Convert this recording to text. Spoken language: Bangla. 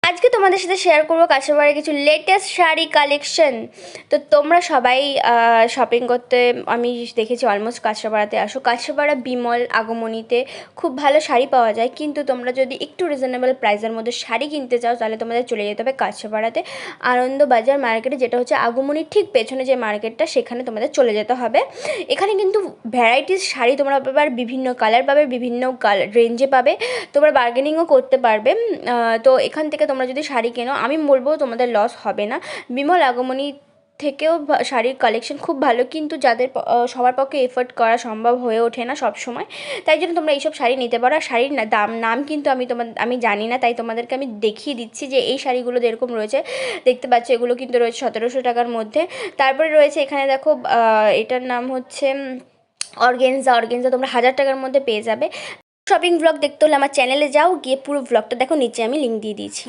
আজকে তোমাদের সাথে শেয়ার করবো কাঁচরাপাড়ার কিছু লেটেস্ট শাড়ি কালেকশন। তো তোমরা সবাই শপিং করতে আমি দেখেছি অলমোস্ট কাঁচরাপাড়াতে আসো। কাঁচরাপাড়া বিমল আগমনীতে খুব ভালো শাড়ি পাওয়া যায়, কিন্তু তোমরা যদি একটু রিজনেবল প্রাইসের মধ্যে শাড়ি কিনতে চাও তাহলে তোমাদের চলে যেতে হবে কাঁচরাপাড়াতে আনন্দবাজার মার্কেটে, যেটা হচ্ছে আগমনীর ঠিক পেছনে যে মার্কেটটা, সেখানে তোমাদের চলে যেতে হবে। এখানে কিন্তু ভ্যারাইটিস শাড়ি তোমরা পাবে, আর বিভিন্ন কালার পাবে, বিভিন্ন রেঞ্জে পাবে, তোমরা বার্গেনিংও করতে পারবে। তো এখান থেকে তোমরা যদি শাড়ি কেনো আমি বলবো তোমাদের লস হবে না। বিমল আগমনী থেকেও শাড়ির কালেকশন খুব ভালো, কিন্তু যাদের সবার পক্ষে এফোর্ড করা সম্ভব হয়ে ওঠে না সব সময়, তাই জন্য তোমরা এইসব শাড়ি নিতে পারো। আর শাড়ির নাম কিন্তু আমি জানি না, তাই তোমাদেরকে আমি দেখিয়ে দিচ্ছি যে এই শাড়িগুলো যেরকম রয়েছে দেখতে পাচ্ছ, এগুলো কিন্তু রয়েছে 1700 টাকার মধ্যে। তারপরে রয়েছে এখানে দেখো, এটার নাম হচ্ছে অর্গেনজা। অর্গেনজা তোমরা 1000 টাকার মধ্যে পেয়ে যাবে। শপিং ব্লগ দেখতে হলে আমার চ্যানেলে যাও, গিয়ে পুরো ব্লগটা দেখো, নিচে আমি লিঙ্ক দিয়ে দিয়েছি।